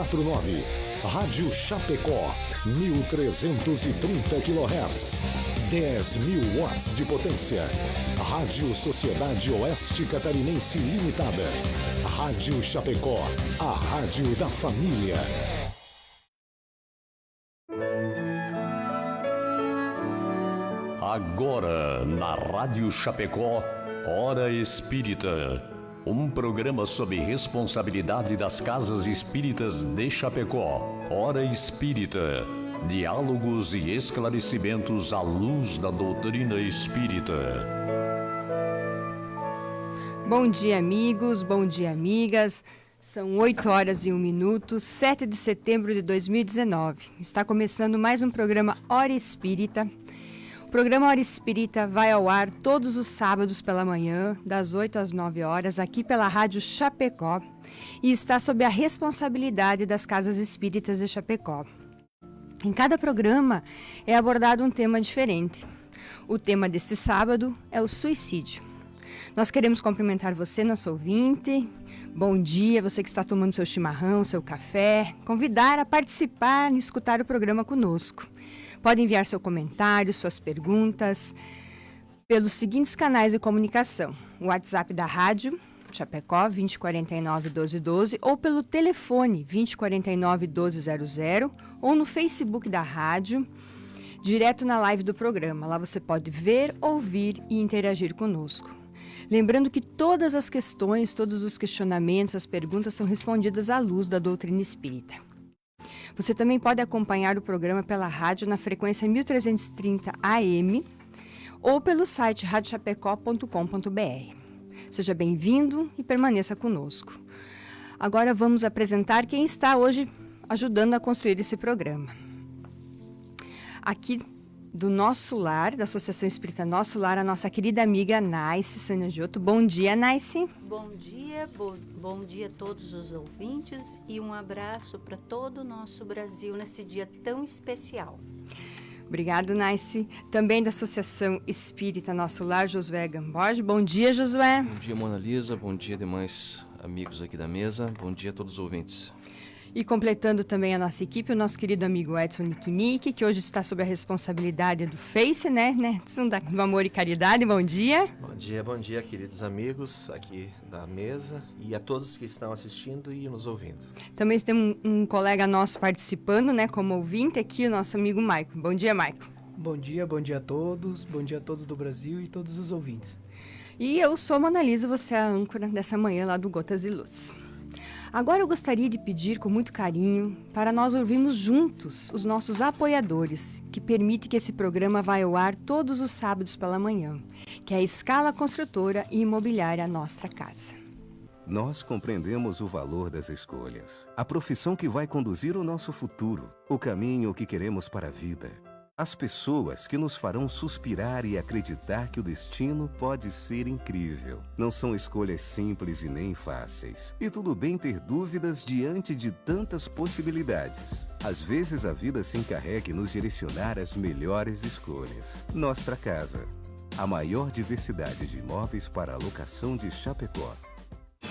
99149. Rádio Chapecó, 1330 kHz. 10.000 watts de potência. Rádio Sociedade Oeste Catarinense Limitada. Rádio Chapecó, a rádio da família. Agora, na Rádio Chapecó, Hora Espírita. Um programa sob responsabilidade das Casas Espíritas de Chapecó. Hora Espírita. Diálogos e esclarecimentos à luz da doutrina espírita. Bom dia, amigos. Bom dia, amigas. São 8h01, 7 de setembro de 2019. Está começando mais um programa Hora Espírita. O programa Hora Espírita vai ao ar todos os sábados pela manhã, das 8 às 9 horas, aqui pela Rádio Chapecó, e está sob a responsabilidade das Casas Espíritas de Chapecó. Em cada programa é abordado um tema diferente. O tema deste sábado é o suicídio. Nós queremos cumprimentar você, nosso ouvinte. Bom dia, você que está tomando seu chimarrão, seu café. Convidar a participar e escutar o programa conosco. Pode enviar seu comentário, suas perguntas pelos seguintes canais de comunicação. O WhatsApp da Rádio Chapecó, 2049-1212, ou pelo telefone 2049-1200, ou no Facebook da Rádio, direto na live do programa. Lá você pode ver, ouvir e interagir conosco. Lembrando que todas as questões, todos os questionamentos, as perguntas são respondidas à luz da doutrina espírita. Você também pode acompanhar o programa pela rádio na frequência 1330 AM ou pelo site radiochapecó.com.br. Seja bem-vindo e permaneça conosco. Agora vamos apresentar quem está hoje ajudando a construir esse programa. Aqui do Nosso Lar, da Associação Espírita Nosso Lar, a nossa querida amiga Naice Sanagioto. Bom dia, Naice. Bom dia a todos os ouvintes e um abraço para todo o nosso Brasil nesse dia tão especial. Obrigado, Naice. Também da Associação Espírita Nosso Lar, Josué Gamboge. Bom dia, Josué. Bom dia, Mona Lisa. Bom dia, demais amigos aqui da mesa. Bom dia a todos os ouvintes. E completando também a nossa equipe, o nosso querido amigo Edson Nick, que hoje está sob a responsabilidade do Face, né? Do Amor e Caridade. Bom dia. Bom dia, queridos amigos aqui da mesa e a todos que estão assistindo e nos ouvindo. Também temos um colega nosso participando, né, como ouvinte aqui, o nosso amigo Maico. Bom dia, Maico. Bom dia a todos. Bom dia a todos do Brasil e todos os ouvintes. E eu sou a Mona Lisa, você é a âncora dessa manhã lá do Gotas de Luz. Agora eu gostaria de pedir com muito carinho para nós ouvirmos juntos os nossos apoiadores, que permitem que esse programa vá ao ar todos os sábados pela manhã, que é a Escala Construtora e Imobiliária Nossa Casa. Nós compreendemos o valor das escolhas, a profissão que vai conduzir o nosso futuro, o caminho que queremos para a vida. As pessoas que nos farão suspirar e acreditar que o destino pode ser incrível. Não são escolhas simples e nem fáceis. E tudo bem ter dúvidas diante de tantas possibilidades. Às vezes a vida se encarrega em nos direcionar às melhores escolhas. Nossa Casa, a maior diversidade de imóveis para alocação de Chapecó.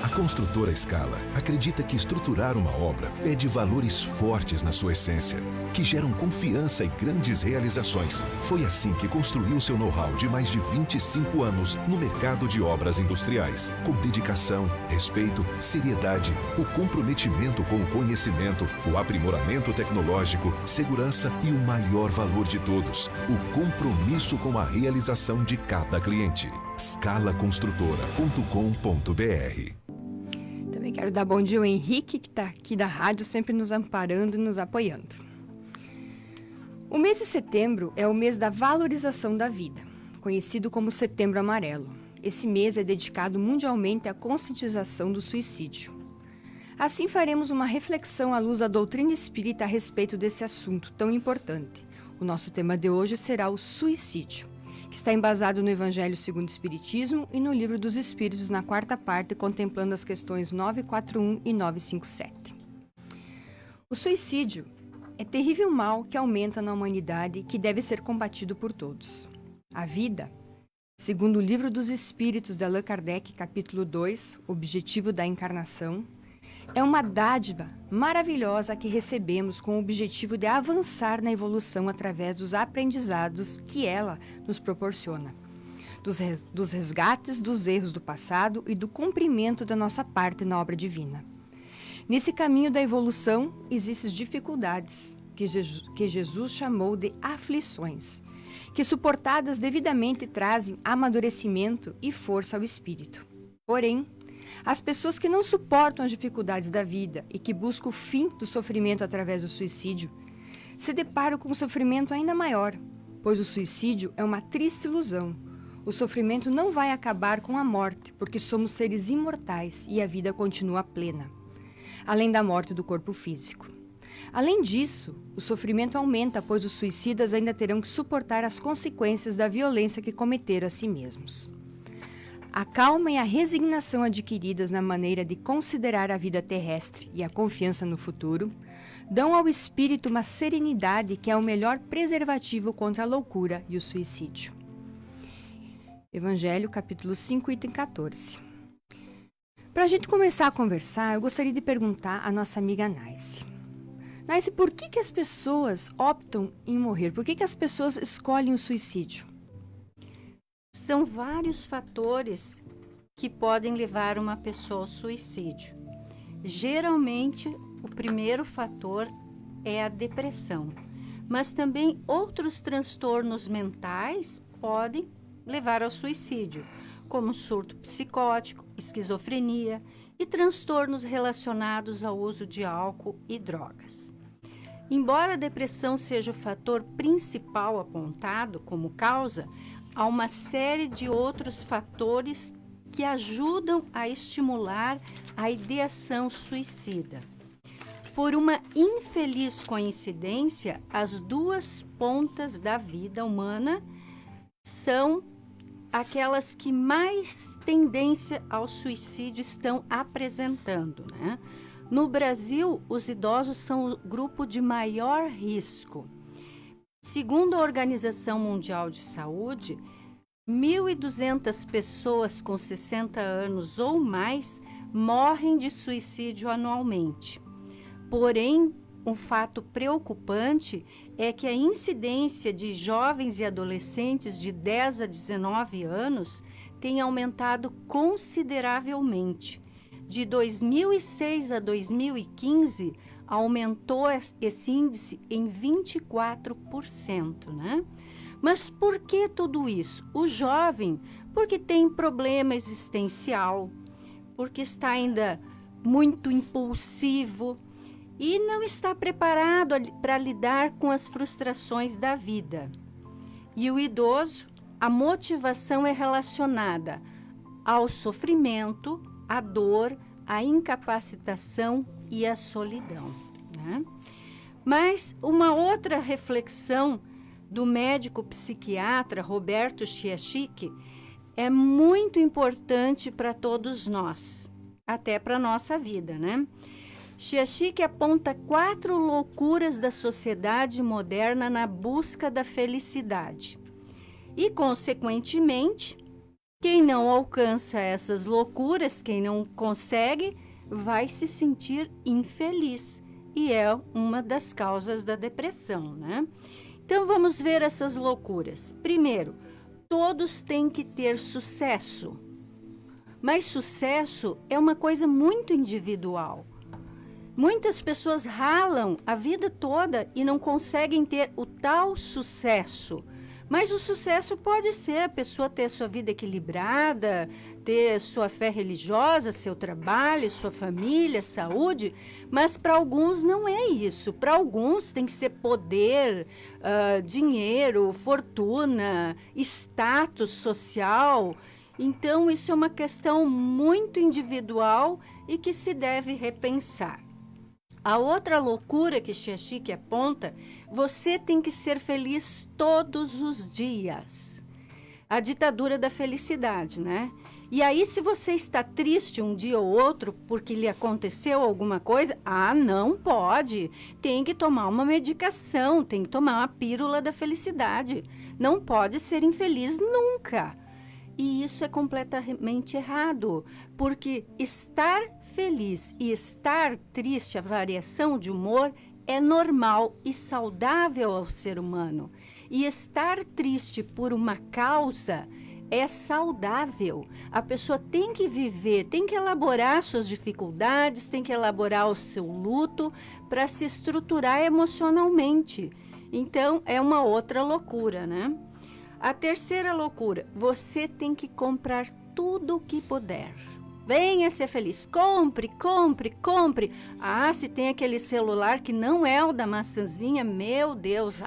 A construtora Escala acredita que estruturar uma obra pede valores fortes na sua essência, que geram confiança e grandes realizações. Foi assim que construiu seu know-how de mais de 25 anos no mercado de obras industriais, com dedicação, respeito, seriedade, o comprometimento com o conhecimento, o aprimoramento tecnológico, segurança e o maior valor de todos, o compromisso com a realização de cada cliente. Scalaconstrutora.com.br. Também quero dar bom dia ao Henrique, que está aqui da rádio, sempre nos amparando e nos apoiando. O mês de setembro é o mês da valorização da vida, conhecido como Setembro Amarelo. Esse mês é dedicado mundialmente à conscientização do suicídio. Assim faremos uma reflexão à luz da doutrina espírita a respeito desse assunto tão importante. O nosso tema de hoje será o suicídio, que está embasado no Evangelho segundo o Espiritismo e no Livro dos Espíritos, na quarta parte, contemplando as questões 941 e 957. O suicídio é terrível mal que aumenta na humanidade e que deve ser combatido por todos. A vida, segundo o Livro dos Espíritos de Allan Kardec, capítulo 2, Objetivo da Encarnação, É uma dádiva maravilhosa que recebemos com o objetivo de avançar na evolução através dos aprendizados que ela nos proporciona, dos resgates dos erros do passado e do cumprimento da nossa parte na obra divina. Nesse caminho da evolução, existem dificuldades, que Jesus chamou de aflições, que suportadas devidamente trazem amadurecimento e força ao espírito. Porém, as pessoas que não suportam as dificuldades da vida e que buscam o fim do sofrimento através do suicídio, se deparam com um sofrimento ainda maior, pois o suicídio é uma triste ilusão. O sofrimento não vai acabar com a morte, porque somos seres imortais e a vida continua plena, além da morte do corpo físico. Além disso, o sofrimento aumenta, pois os suicidas ainda terão que suportar as consequências da violência que cometeram a si mesmos. A calma e a resignação adquiridas na maneira de considerar a vida terrestre e a confiança no futuro dão ao espírito uma serenidade que é o melhor preservativo contra a loucura e o suicídio. Evangelho, capítulo 5, item 14. Para a gente começar a conversar, eu gostaria de perguntar à nossa amiga Naice. Naice, por que as pessoas optam em morrer? Por que as pessoas escolhem o suicídio? São vários fatores que podem levar uma pessoa ao suicídio. Geralmente, o primeiro fator é a depressão, mas também outros transtornos mentais podem levar ao suicídio, como surto psicótico, esquizofrenia e transtornos relacionados ao uso de álcool e drogas. Embora a depressão seja o fator principal apontado como causa, há uma série de outros fatores que ajudam a estimular a ideação suicida. Por uma infeliz coincidência, as duas pontas da vida humana são aquelas que mais tendência ao suicídio estão apresentando, né? No Brasil, os idosos são o grupo de maior risco. Segundo a Organização Mundial de Saúde, 1.200 pessoas com 60 anos ou mais morrem de suicídio anualmente. Porém, um fato preocupante é que a incidência de jovens e adolescentes de 10 a 19 anos tem aumentado consideravelmente. De 2006 a 2015, aumentou esse índice em 24%, né? Mas por que tudo isso? O jovem, porque tem problema existencial, porque está ainda muito impulsivo e não está preparado para lidar com as frustrações da vida. E o idoso, a motivação é relacionada ao sofrimento, à dor, à incapacitação e à solidão, né? Mas uma outra reflexão do médico psiquiatra Roberto Chiachik é muito importante para todos nós, até para a nossa vida, né? Chiachik aponta 4 loucuras da sociedade moderna na busca da felicidade. E, consequentemente, quem não alcança essas loucuras, quem não consegue, vai se sentir infeliz. E é uma das causas da depressão, né? Então, vamos ver essas loucuras. Primeiro, todos têm que ter sucesso. Mas sucesso é uma coisa muito individual. Muitas pessoas ralam a vida toda e não conseguem ter o tal sucesso. Mas o sucesso pode ser a pessoa ter sua vida equilibrada, ter sua fé religiosa, seu trabalho, sua família, saúde, mas para alguns não é isso. Para alguns tem que ser poder, dinheiro, fortuna, status social. Então, isso é uma questão muito individual e que se deve repensar. A outra loucura que Chiachik aponta, você tem que ser feliz todos os dias. A ditadura da felicidade, né? E aí, se você está triste um dia ou outro porque lhe aconteceu alguma coisa, não pode. Tem que tomar uma medicação, tem que tomar uma pílula da felicidade. Não pode ser infeliz nunca. E isso é completamente errado, porque estar feliz e estar triste, a variação de humor, é normal e saudável ao ser humano. E estar triste por uma causa é saudável. A pessoa tem que viver, tem que elaborar suas dificuldades, tem que elaborar o seu luto para se estruturar emocionalmente. Então, é uma outra loucura, né? A terceira loucura, você tem que comprar tudo o que puder. Venha ser feliz, compre, compre, compre. Ah, se tem aquele celular que não é o da maçãzinha, meu Deus,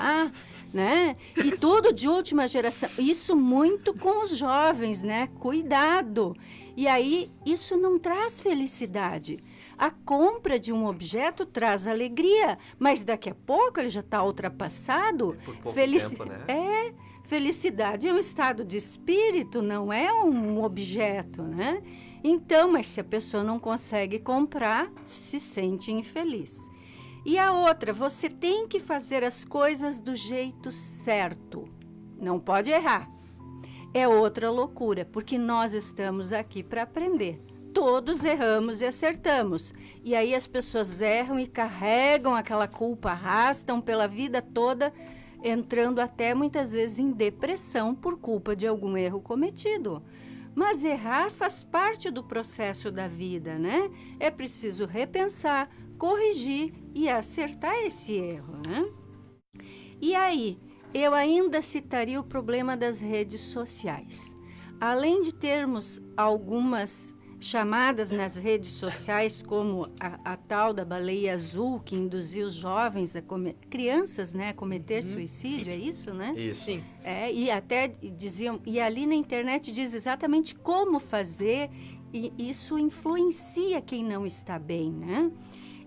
né? E tudo de última geração. Isso muito com os jovens, né? Cuidado. E aí, isso não traz felicidade. A compra de um objeto traz alegria, mas daqui a pouco ele já está ultrapassado. Por pouco tempo, né? Felicidade é um estado de espírito, não é um objeto, né? Então, mas se a pessoa não consegue comprar, se sente infeliz. E a outra, você tem que fazer as coisas do jeito certo. Não pode errar. É outra loucura, porque nós estamos aqui para aprender. Todos erramos e acertamos. E aí as pessoas erram e carregam aquela culpa, arrastam pela vida toda, entrando até muitas vezes em depressão por culpa de algum erro cometido. Mas errar faz parte do processo da vida, né? É preciso repensar, corrigir e acertar esse erro, né? E aí, eu ainda citaria o problema das redes sociais. Além de termos algumas chamadas nas redes sociais, como a tal da baleia azul, que induziu os jovens, crianças, né, a cometer suicídio, é isso, né? Isso. Sim. E até diziam, e ali na internet diz exatamente como fazer, e isso influencia quem não está bem, né?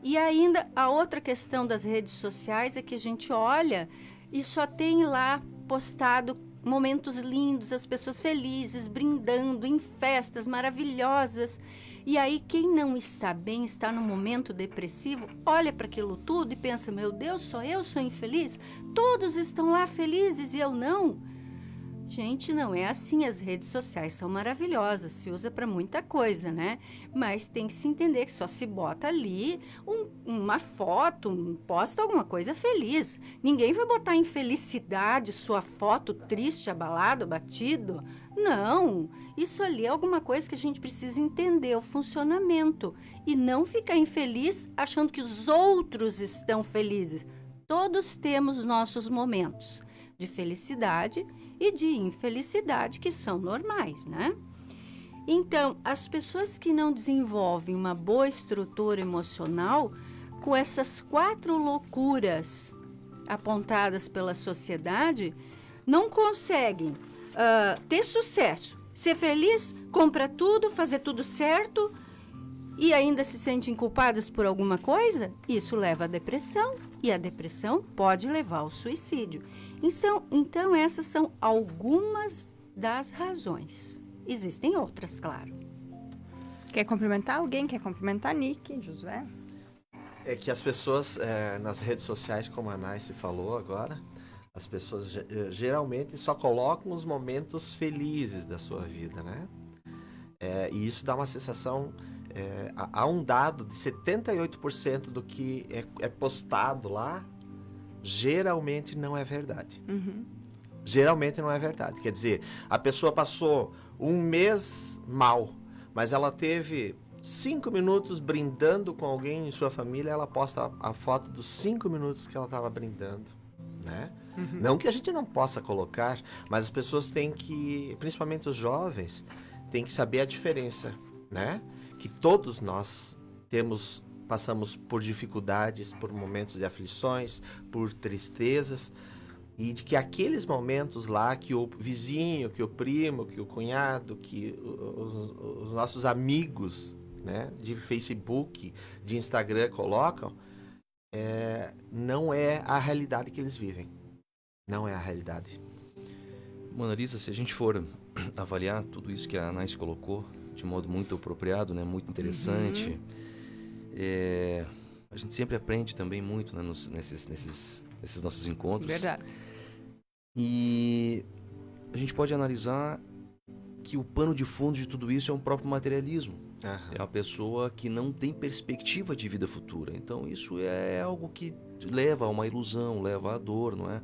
E ainda a outra questão das redes sociais é que a gente olha e só tem lá postado momentos lindos, as pessoas felizes, brindando em festas maravilhosas. E aí, quem não está bem, está num momento depressivo, olha para aquilo tudo e pensa, meu Deus, só eu sou infeliz? Todos estão lá felizes e eu não? Gente, não é assim. As redes sociais são maravilhosas, se usa para muita coisa, né? Mas tem que se entender que só se bota ali uma foto, posta alguma coisa feliz. Ninguém vai botar infelicidade, sua foto triste, abalado, abatido. Não, isso ali é alguma coisa que a gente precisa entender, o funcionamento. E não ficar infeliz achando que os outros estão felizes. Todos temos nossos momentos de felicidade e de infelicidade, que são normais, né? Então, as pessoas que não desenvolvem uma boa estrutura emocional, com essas 4 loucuras apontadas pela sociedade, não conseguem ter sucesso, ser feliz, comprar tudo, fazer tudo certo e ainda se sentem culpadas por alguma coisa. Isso leva à depressão e a depressão pode levar ao suicídio. Então, essas são algumas das razões. Existem outras, claro. Quer cumprimentar alguém? Quer cumprimentar Nick, Josué? É que as pessoas, nas redes sociais, como a Naice falou agora, as pessoas geralmente só colocam os momentos felizes da sua vida, né? E isso dá uma sensação... há um dado de 78% do que é postado lá, geralmente não é verdade. Geralmente não é verdade. Quer dizer, a pessoa passou um mês mal, mas ela teve 5 minutos brindando com alguém em sua família, ela posta a foto dos 5 minutos que ela estava brindando, né? Não que a gente não possa colocar, mas as pessoas têm que, principalmente os jovens, têm que saber a diferença, né? Que todos nós passamos por dificuldades, por momentos de aflições, por tristezas, e de que aqueles momentos lá que o vizinho, que o primo, que o cunhado, que os nossos amigos, né, de Facebook, de Instagram colocam, não é a realidade que eles vivem. Não é a realidade. Mona Lisa, se a gente for avaliar tudo isso que a Anais colocou de modo muito apropriado, né, muito interessante, a gente sempre aprende também muito, né, nesses nossos encontros. Verdade. E a gente pode analisar que o pano de fundo de tudo isso é um próprio materialismo. Aham. É uma pessoa que não tem perspectiva de vida futura. Então isso é algo que leva a uma ilusão, leva à dor, não é?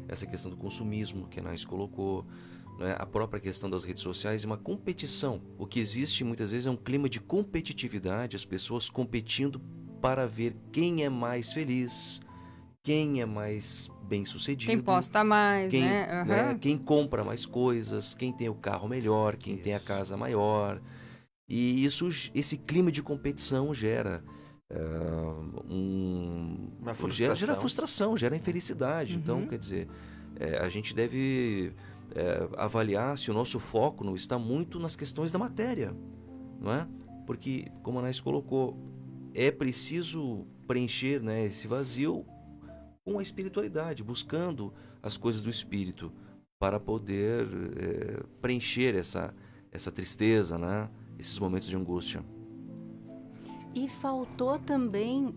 Essa questão do consumismo que a Anais colocou, não é? A própria questão das redes sociais é uma competição. O que existe muitas vezes é um clima de competitividade, as pessoas competindo para ver quem é mais feliz, quem é mais bem-sucedido. Quem posta mais, Quem, né? né, Aham. quem compra mais coisas, quem tem o carro melhor, quem tem a Isso. casa maior. E esse clima de competição gera Uma gera frustração. frustração, gera infelicidade. Então, quer dizer, a gente deve avaliar se o nosso foco não está muito nas questões da matéria, não é? Porque, como a Anais colocou, é preciso preencher, né, esse vazio com a espiritualidade, buscando as coisas do espírito para poder preencher essa tristeza, né? Esses momentos de angústia. E faltou também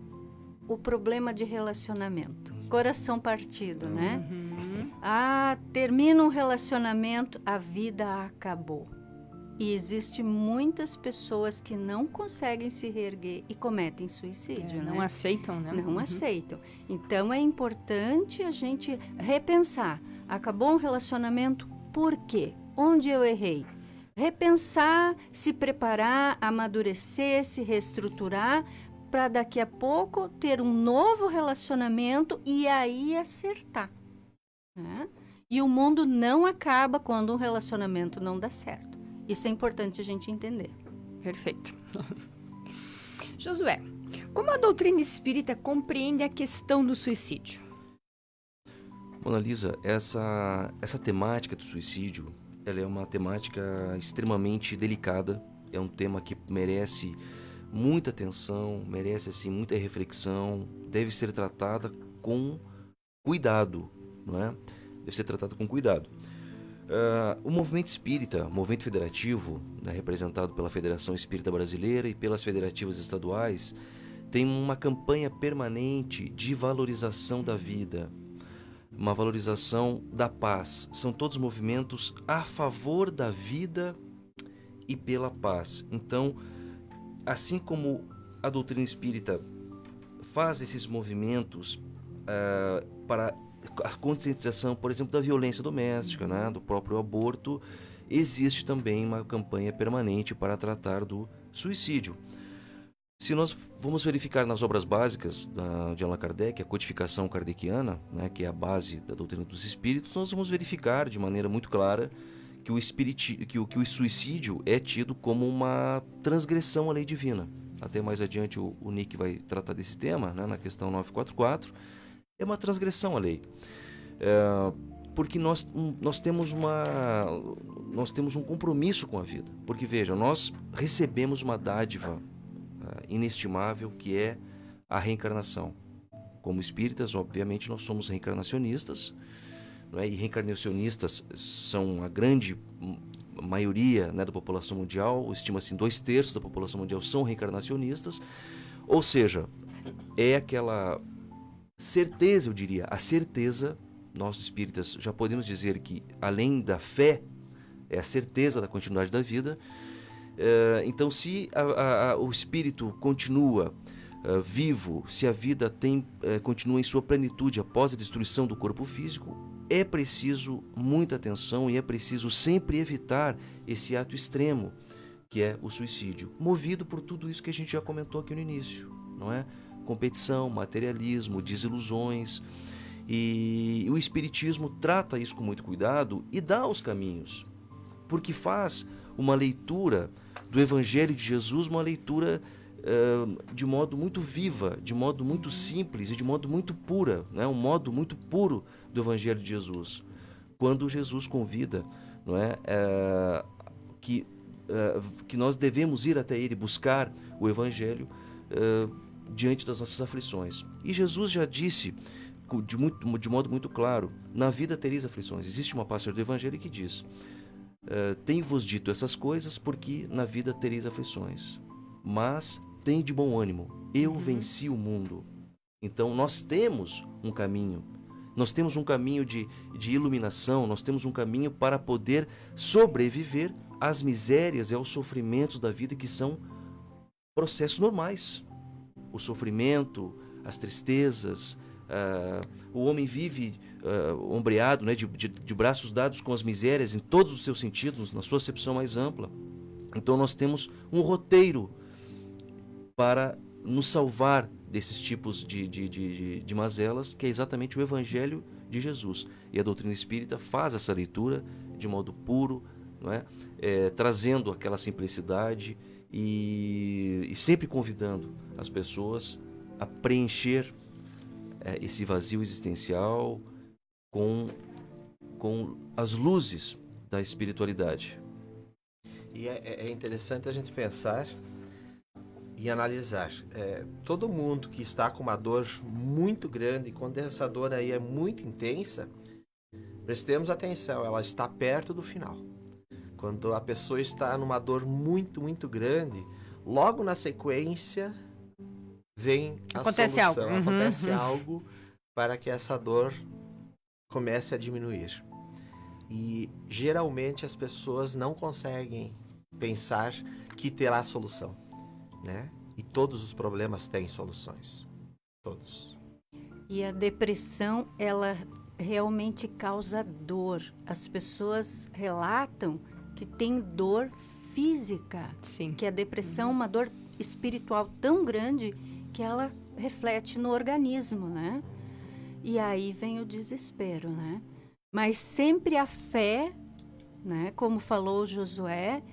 o problema de relacionamento. Coração partido, né? Ah, termina um relacionamento, a vida acabou. E existe muitas pessoas que não conseguem se reerguer e cometem suicídio, né? Não aceitam, né? Não aceitam. Então é importante a gente repensar. Acabou um relacionamento, por quê? Onde eu errei? Repensar, se preparar, amadurecer, se reestruturar para daqui a pouco ter um novo relacionamento e aí acertar, né? E o mundo não acaba quando um relacionamento não dá certo. Isso é importante a gente entender. Perfeito. Josué, como a doutrina espírita compreende a questão do suicídio? Mona Lisa, essa temática do suicídio, ela é uma temática extremamente delicada. É um tema que merece muita atenção, merece assim muita reflexão, deve ser tratada com cuidado, não é? Deve ser tratada com cuidado. O movimento espírita, o movimento federativo, né, representado pela Federação Espírita Brasileira e pelas federativas estaduais, tem uma campanha permanente de valorização da vida, uma valorização da paz. São todos movimentos a favor da vida e pela paz. Então, assim como a doutrina espírita faz esses movimentos para a conscientização, por exemplo, da violência doméstica, né, do próprio aborto, existe também uma campanha permanente para tratar do suicídio. Se nós vamos verificar nas obras básicas de Allan Kardec, a codificação kardeciana, né, que é a base da doutrina dos espíritos, nós vamos verificar de maneira muito clara que o suicídio é tido como uma transgressão à lei divina. Até mais adiante o Nick vai tratar desse tema, né, na questão 944. É uma transgressão à lei, porque nós temos um compromisso com a vida. Porque veja, nós recebemos uma dádiva inestimável que é a reencarnação. Como espíritas, obviamente, nós somos reencarnacionistas, não é? E reencarnacionistas são a grande maioria, né, da população mundial. Estima-se 2/3 da população mundial são reencarnacionistas. Ou seja, é aquela certeza, eu diria, a certeza, nós espíritas já podemos dizer que além da fé, é a certeza da continuidade da vida. Então, se o espírito continua vivo, se a vida continua em sua plenitude após a destruição do corpo físico, é preciso muita atenção e é preciso sempre evitar esse ato extremo, que é o suicídio, movido por tudo isso que a gente já comentou aqui no início, não é? Competição, materialismo, desilusões, e o Espiritismo trata isso com muito cuidado e dá os caminhos, porque faz uma leitura do Evangelho de Jesus, uma leitura de modo muito viva, de modo muito simples e de modo muito pura, né? Um modo muito puro do Evangelho de Jesus, quando Jesus convida, não é? Que nós devemos ir até Ele, buscar o Evangelho diante das nossas aflições. E Jesus já disse de modo muito claro: na vida tereis aflições. Existe uma passagem do Evangelho que diz: tenho-vos dito essas coisas porque na vida tereis aflições, mas tem de bom ânimo, eu venci o mundo. Então nós temos um caminho, nós temos um caminho de iluminação, nós temos um caminho para poder sobreviver às misérias e aos sofrimentos da vida, que são processos normais. O sofrimento, as tristezas, o homem vive ombreado, né, de braços dados com as misérias em todos os seus sentidos, na sua acepção mais ampla. Então nós temos um roteiro para nos salvar desses tipos de mazelas, que é exatamente o Evangelho de Jesus. E a doutrina espírita faz essa leitura de modo puro, não é? Trazendo aquela simplicidade e sempre convidando as pessoas a preencher esse vazio existencial com as luzes da espiritualidade. E é interessante a gente pensar e analisar. Todo mundo que está com uma dor muito grande, quando essa dor aí é muito intensa, prestemos atenção, ela está perto do final. Quando a pessoa está numa dor muito, muito grande, logo na sequência vem a solução. Acontece algo para que essa dor comece a diminuir. E geralmente as pessoas não conseguem pensar que terá solução, né? E todos os problemas têm soluções. Todos. E a depressão, ela realmente causa dor. As pessoas relatam que tem dor física. Sim. Que a depressão é uma dor espiritual tão grande que ela reflete no organismo, né? E aí vem o desespero, né? Mas sempre a fé, né, como falou Josué,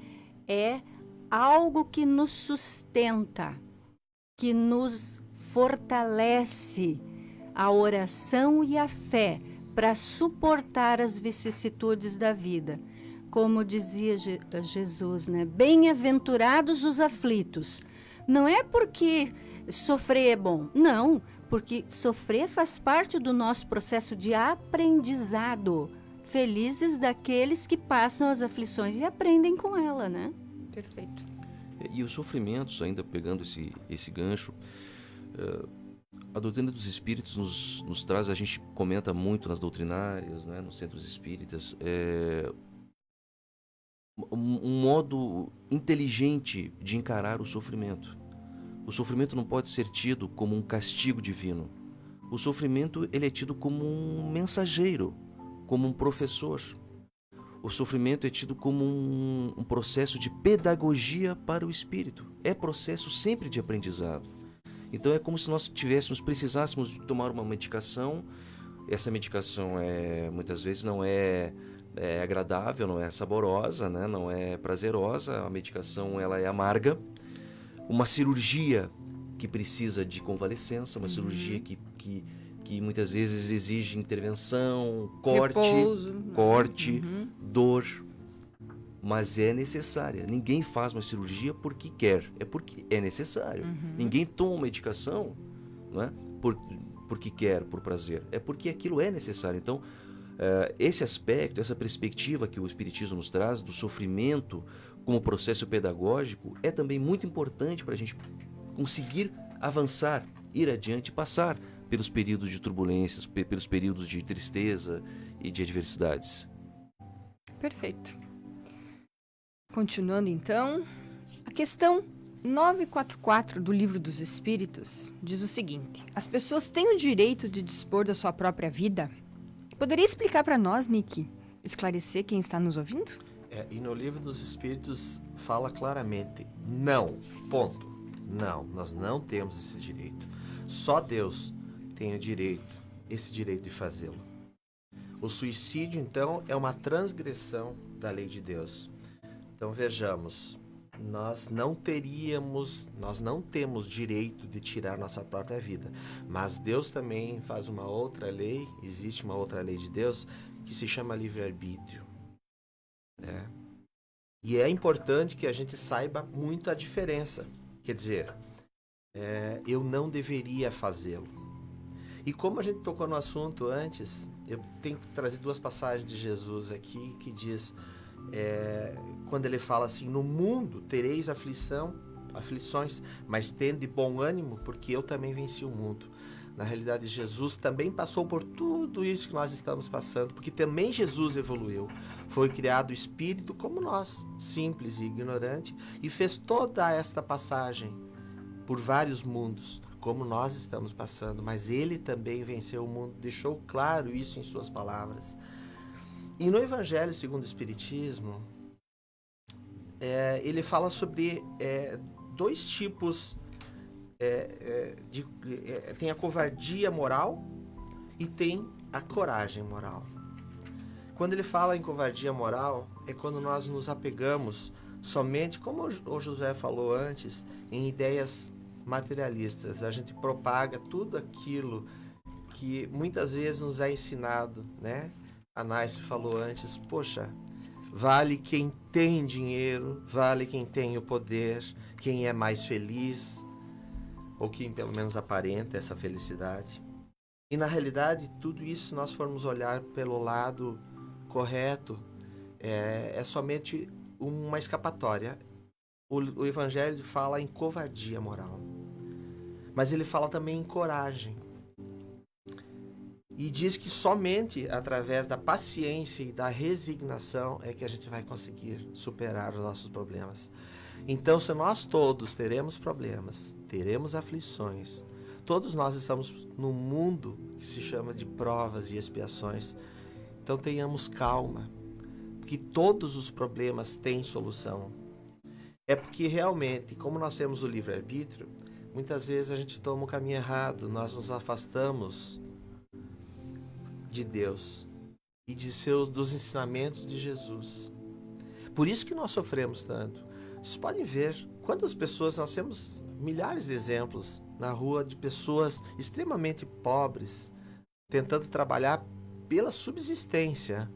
é algo que nos sustenta, que nos fortalece, a oração e a fé para suportar as vicissitudes da vida. Como dizia Jesus, né? Bem-aventurados os aflitos. Não é porque sofrer é bom, não, porque sofrer faz parte do nosso processo de aprendizado. Felizes daqueles que passam as aflições e aprendem com ela, né? Perfeito. E os sofrimentos, ainda pegando esse gancho, a doutrina dos espíritos nos traz, a gente comenta muito nas doutrinárias, né, nos centros espíritas, um modo inteligente de encarar o sofrimento. O sofrimento não pode ser tido como um castigo divino. O sofrimento, ele é tido como um mensageiro, como um professor. O sofrimento é tido como um processo de pedagogia para o espírito. É processo sempre de aprendizado. Então é como se nós precisássemos tomar uma medicação. Essa medicação muitas vezes não é agradável, não é saborosa, né? Não é prazerosa. A medicação, ela é amarga. Uma cirurgia que precisa de convalescença, uma cirurgia que muitas vezes exige intervenção, corte, dor, mas é necessária. Ninguém faz uma cirurgia porque quer, é porque é necessário. Ninguém toma medicação, não é? Porque quer, por prazer, é porque aquilo é necessário. Então, esse aspecto, essa perspectiva que o Espiritismo nos traz do sofrimento como processo pedagógico é também muito importante para a gente conseguir avançar, ir adiante, passar pelos períodos de turbulências, pelos períodos de tristeza e de adversidades. Perfeito. Continuando então, a questão 944 do Livro dos Espíritos diz o seguinte: as pessoas têm o direito de dispor da sua própria vida? Poderia explicar para nós, Nick? Esclarecer quem está nos ouvindo? E no Livro dos Espíritos fala claramente, não, ponto. Não, nós não temos esse direito. Só Deus tem esse direito de fazê-lo. O suicídio, então, é uma transgressão da lei de Deus. Então, vejamos, nós não temos direito de tirar nossa própria vida, mas Deus também faz uma outra lei, existe uma outra lei de Deus, que se chama livre-arbítrio. E é importante que a gente saiba muito a diferença. Quer dizer, eu não deveria fazê-lo. E como a gente tocou no assunto antes, eu tenho que trazer duas passagens de Jesus aqui que diz, quando ele fala assim, no mundo tereis aflições, mas tende bom ânimo, porque eu também venci o mundo. Na realidade, Jesus também passou por tudo isso que nós estamos passando, porque também Jesus evoluiu. Foi criado espírito como nós, simples e ignorante, e fez toda esta passagem por vários mundos, como nós estamos passando, mas ele também venceu o mundo, deixou claro isso em suas palavras. E no Evangelho segundo o Espiritismo, ele fala sobre dois tipos, tem a covardia moral e tem a coragem moral. Quando ele fala em covardia moral, é quando nós nos apegamos somente, como o José falou antes, em ideias materialistas. A gente propaga tudo aquilo que muitas vezes nos é ensinado, né? A Naice falou antes, poxa, vale quem tem dinheiro, vale quem tem o poder, quem é mais feliz, ou quem pelo menos aparenta essa felicidade. E na realidade, tudo isso, se nós formos olhar pelo lado correto, é somente uma escapatória. O Evangelho fala em covardia moral, mas ele fala também em coragem. E diz que somente através da paciência e da resignação é que a gente vai conseguir superar os nossos problemas. Então, se nós todos teremos problemas, teremos aflições, todos nós estamos num mundo que se chama de provas e expiações, então tenhamos calma, porque todos os problemas têm solução. É porque realmente, como nós temos o livre-arbítrio, muitas vezes a gente toma o caminho errado, nós nos afastamos de Deus e dos ensinamentos de Jesus. Por isso que nós sofremos tanto. Vocês podem ver quantas pessoas, nós temos milhares de exemplos na rua de pessoas extremamente pobres, tentando trabalhar pela subsistência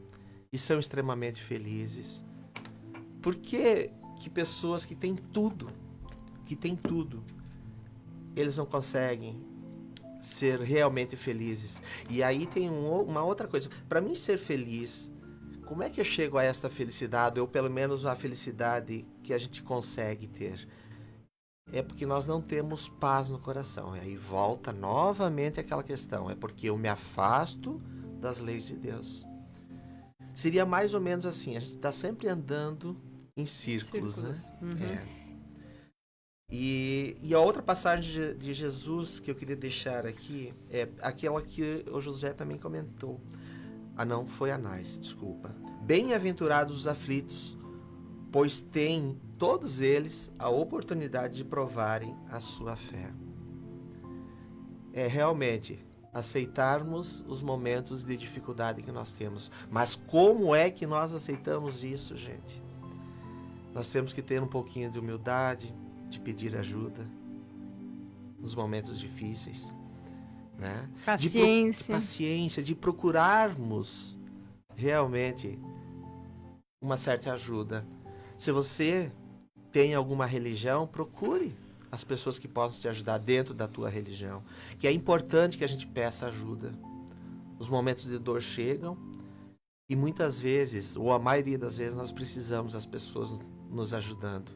e são extremamente felizes. Por que pessoas que têm tudo, eles não conseguem ser realmente felizes? E aí tem uma outra coisa. Para mim ser feliz, como é que eu chego a esta felicidade, ou pelo menos a felicidade que a gente consegue ter? É porque nós não temos paz no coração. E aí volta novamente aquela questão. É porque eu me afasto das leis de Deus. Seria mais ou menos assim. A gente está sempre andando em círculos. Né? Uhum. E a outra passagem de Jesus que eu queria deixar aqui é aquela que o José também comentou. Não, foi a Naice, desculpa. Bem-aventurados os aflitos, pois têm todos eles a oportunidade de provarem a sua fé. É realmente aceitarmos os momentos de dificuldade que nós temos. Mas como é que nós aceitamos isso, gente? Nós temos que ter um pouquinho de humildade, de pedir ajuda nos momentos difíceis, né? Paciência. De procurarmos realmente uma certa ajuda. Se você tem alguma religião, procure as pessoas que possam te ajudar dentro da tua religião, que é importante que a gente peça ajuda. Os momentos de dor chegam e muitas vezes, ou a maioria das vezes, nós precisamos das pessoas nos ajudando,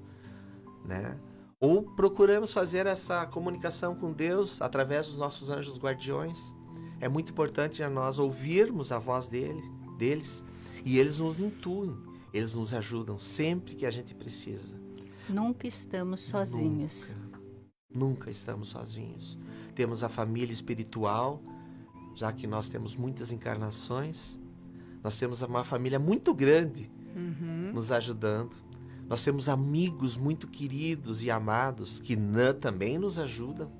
né? Ou procuramos fazer essa comunicação com Deus através dos nossos anjos guardiões. É muito importante a nós ouvirmos a voz deles e eles nos intuem, eles nos ajudam sempre que a gente precisa. Nunca estamos sozinhos. Nunca estamos sozinhos. Temos a família espiritual, já que nós temos muitas encarnações. Nós temos uma família muito grande nos ajudando. Nós temos amigos muito queridos e amados que também nos ajudam,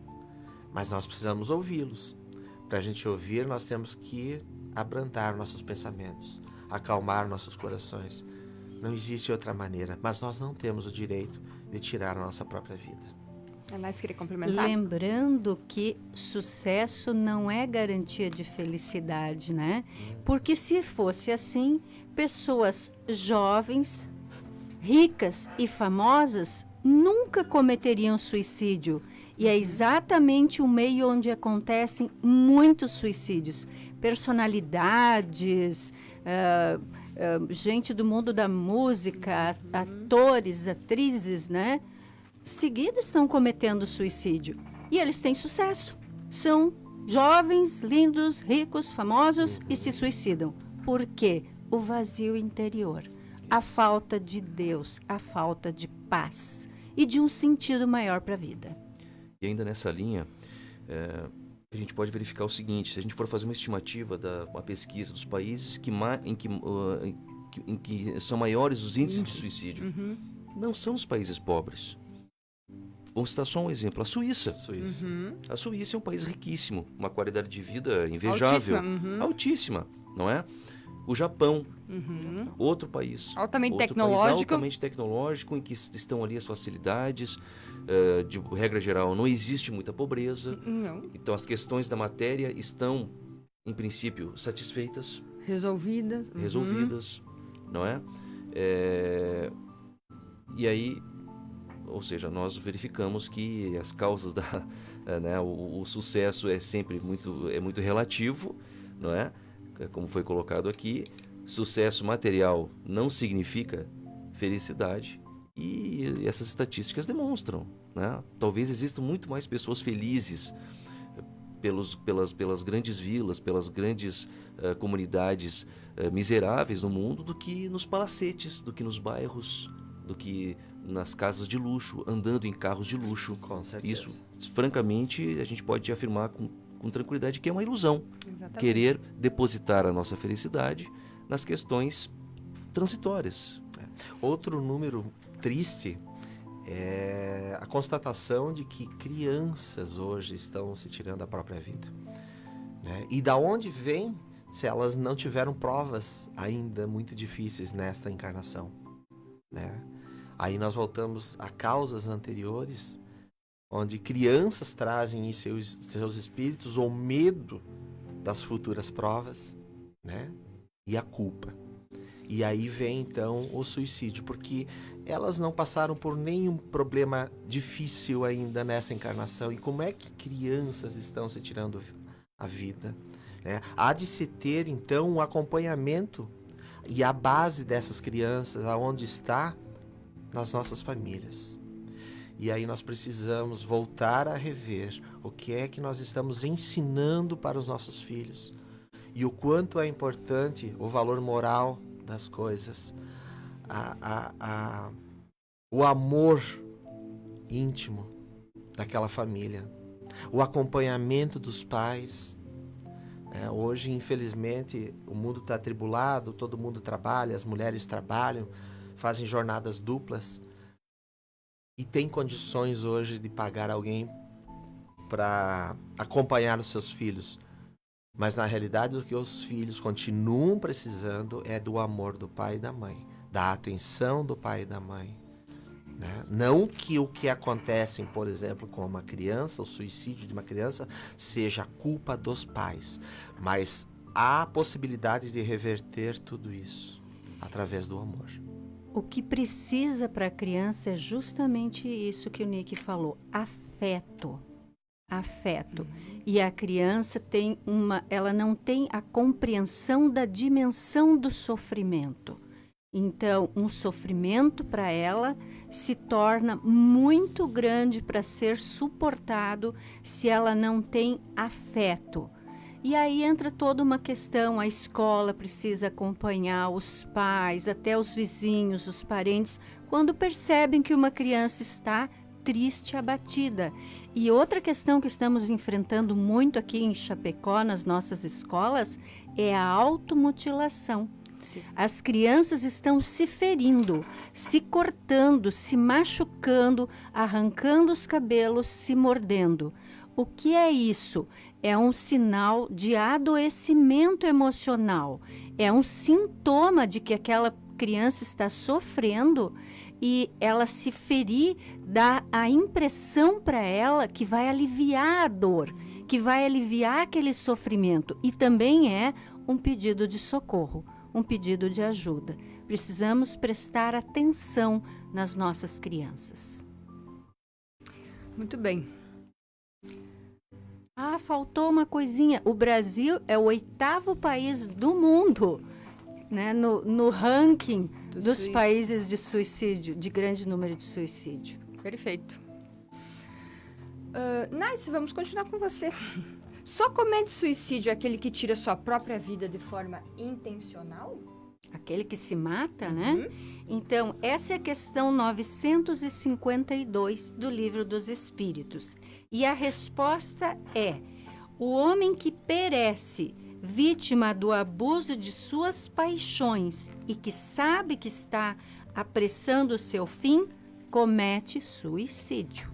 mas nós precisamos ouvi-los. Para a gente ouvir, nós temos que abrandar nossos pensamentos, acalmar nossos corações. Não existe outra maneira, mas nós não temos o direito de tirar a nossa própria vida. Aliás, queria complementar? Lembrando que sucesso não é garantia de felicidade, né? Porque se fosse assim, pessoas jovens, ricas e famosas nunca cometeriam suicídio. E é exatamente o meio onde acontecem muitos suicídios. Personalidades, gente do mundo da música, atores, atrizes, né? Seguidas estão cometendo suicídio. E eles têm sucesso. São Jovens, lindos, ricos, famosos e se suicidam. Por quê? O vazio interior, a falta de Deus, a falta de paz e de um sentido maior para a vida. E ainda nessa linha, a gente pode verificar o seguinte: se a gente for fazer uma estimativa uma pesquisa dos países em que são maiores os índices de suicídio, não são os países pobres. Vamos citar só um exemplo: a Suíça. A Suíça é um país riquíssimo, uma qualidade de vida invejável, altíssima, não é? O Japão, outro país. Altamente outro tecnológico. País altamente tecnológico, em que estão ali as facilidades. De regra geral, não existe muita pobreza. Não. Então, as questões da matéria estão, em princípio, satisfeitas. Resolvidas. Não é? E aí, ou seja, nós verificamos que as causas o sucesso é sempre muito relativo, não é? Como foi colocado aqui, sucesso material não significa felicidade, e essas estatísticas demonstram, né? Talvez existam muito mais pessoas felizes pelas grandes vilas, pelas grandes comunidades miseráveis no mundo, do que nos palacetes, do que nos bairros, do que nas casas de luxo, andando em carros de luxo. Com certeza. Isso, francamente, a gente pode afirmar com tranquilidade que é uma ilusão. Exatamente. Querer depositar a nossa felicidade nas questões transitórias. Outro número triste é a constatação de que crianças hoje estão se tirando a própria vida, né? E da onde vem, se elas não tiveram provas ainda muito difíceis nesta encarnação, né? Aí nós voltamos a causas anteriores, onde crianças trazem em seus espíritos o medo das futuras provas, né? E a culpa. E aí vem então o suicídio, porque elas não passaram por nenhum problema difícil ainda nessa encarnação. E como é que crianças estão se tirando a vida, né? Há de se ter então um acompanhamento, e a base dessas crianças, aonde está? Nas nossas famílias. E aí nós precisamos voltar a rever o que é que nós estamos ensinando para os nossos filhos, e o quanto é importante o valor moral das coisas, o amor íntimo daquela família, o acompanhamento dos pais. Hoje, infelizmente, o mundo está atribulado, todo mundo trabalha, as mulheres trabalham, fazem jornadas duplas, e tem condições hoje de pagar alguém para acompanhar os seus filhos. Mas na realidade o que os filhos continuam precisando é do amor do pai e da mãe, da atenção do pai e da mãe, né? Não que o que acontece, por exemplo, com uma criança, o suicídio de uma criança, seja culpa dos pais, mas há a possibilidade de reverter tudo isso através do amor. O que precisa para a criança é justamente isso que o Nick falou: afeto. Afeto. E a criança ela não tem a compreensão da dimensão do sofrimento. Então, um sofrimento para ela se torna muito grande para ser suportado se ela não tem afeto. E aí entra toda uma questão: a escola precisa acompanhar os pais, até os vizinhos, os parentes, quando percebem que uma criança está triste, abatida. E outra questão que estamos enfrentando muito aqui em Chapecó, nas nossas escolas, é a automutilação. Sim. As crianças estão se ferindo, se cortando, se machucando, arrancando os cabelos, se mordendo. O que é isso? É um sinal de adoecimento emocional. É um sintoma de que aquela criança está sofrendo, e ela se ferir dá a impressão para ela que vai aliviar a dor, que vai aliviar aquele sofrimento. E também é um pedido de socorro, um pedido de ajuda. Precisamos prestar atenção nas nossas crianças. Muito bem. Faltou uma coisinha. O Brasil é o 8º país do mundo, né, no ranking dos países de suicídio, de grande número de suicídio. Perfeito. Nice, vamos continuar com você. Só comete suicídio aquele que tira sua própria vida de forma intencional? Aquele que se mata, né? Então, essa é a questão 952 do Livro dos Espíritos. E a resposta é: o homem que perece, vítima do abuso de suas paixões e que sabe que está apressando o seu fim, comete suicídio.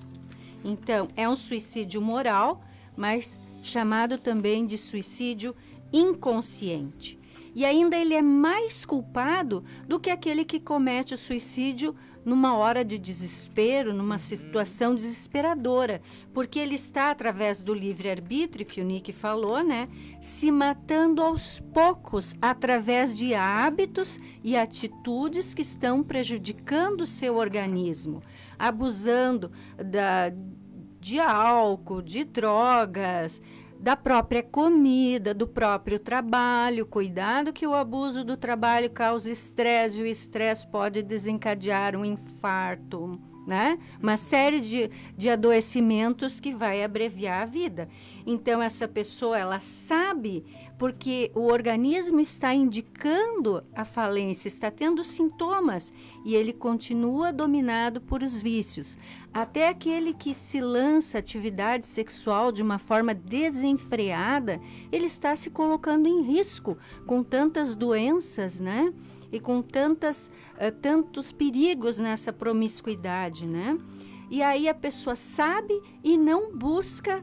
Então, é um suicídio moral, mas chamado também de suicídio inconsciente. E ainda ele é mais culpado do que aquele que comete o suicídio numa hora de desespero, numa situação desesperadora, porque ele está, através do livre-arbítrio, que o Nick falou, né, se matando aos poucos, através de hábitos e atitudes que estão prejudicando o seu organismo, abusando de álcool, de drogas, da própria comida, do próprio trabalho. Cuidado que o abuso do trabalho causa estresse, e o estresse pode desencadear um infarto, né? Uma série de adoecimentos que vai abreviar a vida. Então, essa pessoa, ela sabe, porque o organismo está indicando a falência, está tendo sintomas, e ele continua dominado por os vícios. Até aquele que se lança à atividade sexual de uma forma desenfreada, ele está se colocando em risco com tantas doenças, né? E com tantos perigos nessa promiscuidade, né? E aí a pessoa sabe e não busca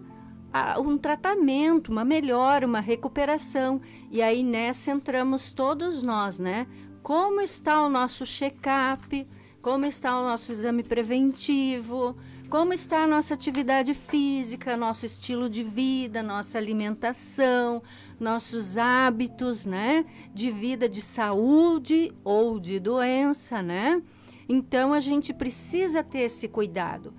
um tratamento, uma melhora, uma recuperação. E aí nessa entramos todos nós, né? Como está o nosso check-up? Como está o nosso exame preventivo? Como está a nossa atividade física, nosso estilo de vida, nossa alimentação, nossos hábitos, né? De vida, de saúde ou de doença, né? Então, a gente precisa ter esse cuidado.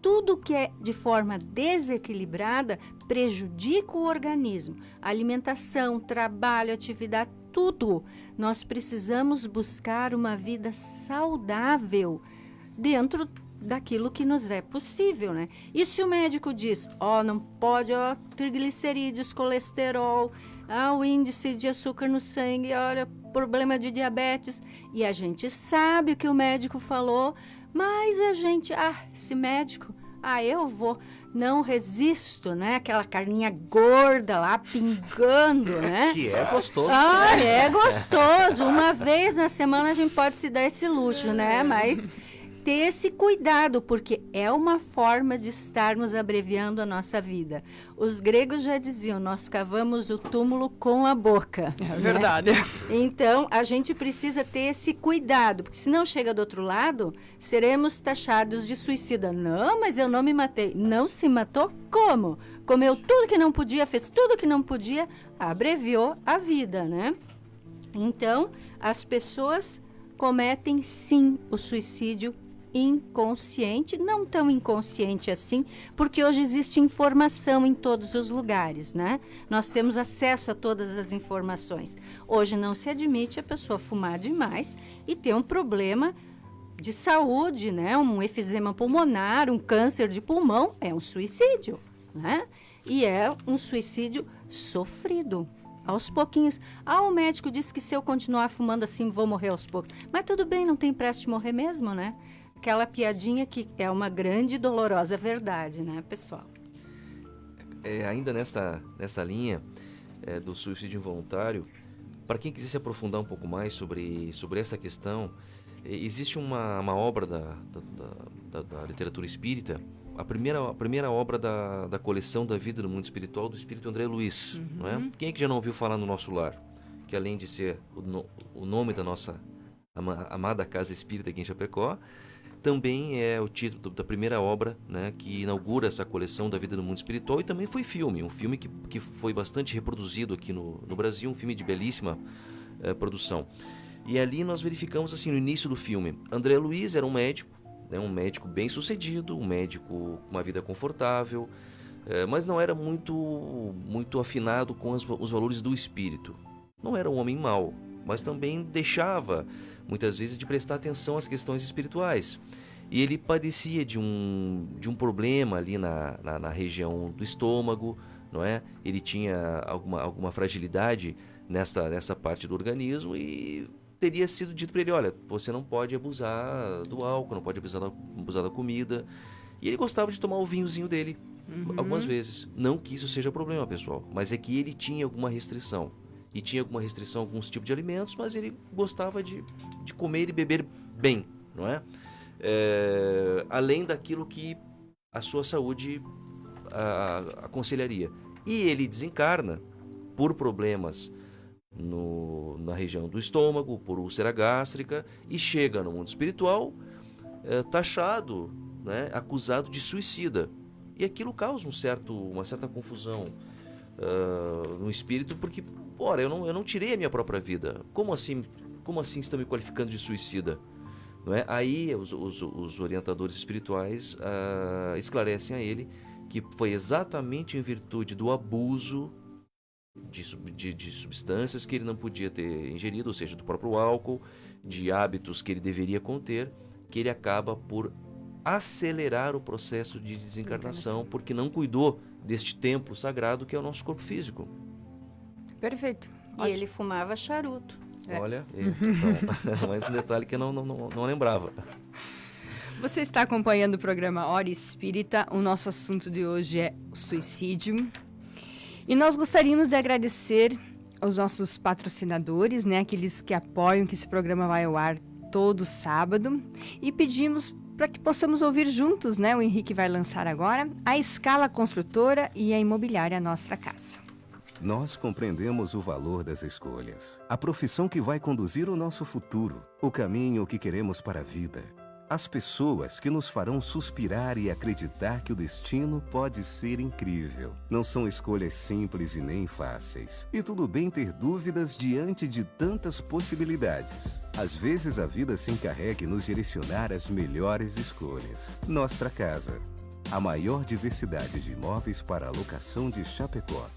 Tudo que é de forma desequilibrada prejudica o organismo. Alimentação, trabalho, atividade, tudo. Nós precisamos buscar uma vida saudável dentro daquilo que nos é possível, né? E se o médico diz, não pode, triglicerídeos, colesterol, o índice de açúcar no sangue, olha, problema de diabetes, e a gente sabe o que o médico falou, mas a gente, esse médico, eu vou, não resisto, né? Aquela carninha gorda lá, pingando, né? Que é gostoso. É gostoso. Uma vez na semana a gente pode se dar esse luxo, né? Mas ter esse cuidado, porque é uma forma de estarmos abreviando a nossa vida. Os gregos já diziam, nós cavamos o túmulo com a boca. É verdade. Né? Então, a gente precisa ter esse cuidado, porque se não chega do outro lado, seremos taxados de suicida. Não, mas eu não me matei. Não se matou como? Comeu tudo que não podia, fez tudo que não podia, abreviou a vida, né? Então, as pessoas cometem sim o suicídio inconsciente, não tão inconsciente assim, porque hoje existe informação em todos os lugares, né? Nós temos acesso a todas as informações. Hoje não se admite a pessoa fumar demais e ter um problema de saúde, né? Um efizema pulmonar, um câncer de pulmão, é um suicídio, né? E é um suicídio sofrido. Aos pouquinhos. O médico disse que se eu continuar fumando assim, vou morrer aos poucos. Mas tudo bem, não tem pressa de morrer mesmo, né? Aquela piadinha que é uma grande e dolorosa verdade, né, pessoal? Ainda nessa linha do suicídio involuntário, para quem quiser se aprofundar um pouco mais sobre essa questão, existe uma obra da literatura espírita, a primeira obra da coleção da vida no mundo espiritual, do espírito André Luiz. Não é? Quem é que já não ouviu falar no nosso lar? Que além de ser o nome da nossa amada casa espírita aqui em Chapecó, também é o título da primeira obra, né, que inaugura essa coleção da vida no mundo espiritual, e também foi um filme que foi bastante reproduzido aqui no Brasil, um filme de belíssima produção. E ali nós verificamos, assim, no início do filme, André Luiz era um médico, né, um médico bem sucedido, um médico com uma vida confortável, mas não era muito afinado com os valores do espírito. Não era um homem mau, mas também deixava muitas vezes de prestar atenção às questões espirituais. E ele padecia de um problema ali na região do estômago, não é? Ele tinha alguma fragilidade nessa parte do organismo e teria sido dito para ele, olha, você não pode abusar do álcool, não pode abusar da comida. E ele gostava de tomar o vinhozinho dele algumas vezes. Não que isso seja problema, pessoal, mas é que ele tinha alguma restrição. E tinha alguma restrição a alguns tipos de alimentos, mas ele gostava de comer e beber bem, não é? Além daquilo que a sua saúde aconselharia. E ele desencarna por problemas na região do estômago, por úlcera gástrica, e chega no mundo espiritual taxado, né, acusado de suicida. E aquilo causa uma certa confusão no espírito, porque, ora, eu não tirei a minha própria vida. Como assim estão me qualificando de suicida? Não é? Aí os orientadores espirituais esclarecem a ele que foi exatamente em virtude do abuso de substâncias que ele não podia ter ingerido, ou seja, do próprio álcool, de hábitos que ele deveria conter, que ele acaba por acelerar o processo de desencarnação, porque não cuidou deste templo sagrado que é o nosso corpo físico. Perfeito. E ele fumava charuto. Olha, então, mais um detalhe que eu não lembrava. Você está acompanhando o programa Hora Espírita. O nosso assunto de hoje é o suicídio. E nós gostaríamos de agradecer aos nossos patrocinadores, né, aqueles que apoiam que esse programa vai ao ar todo sábado. E pedimos para que possamos ouvir juntos, né, o Henrique vai lançar agora, a Escala Construtora e a Imobiliária Nossa Casa. Nós compreendemos o valor das escolhas, a profissão que vai conduzir o nosso futuro, o caminho que queremos para a vida. As pessoas que nos farão suspirar e acreditar que o destino pode ser incrível. Não são escolhas simples e nem fáceis. E tudo bem ter dúvidas diante de tantas possibilidades. Às vezes a vida se encarrega em nos direcionar às melhores escolhas. Nossa Casa, a maior diversidade de imóveis para alocação de Chapecó.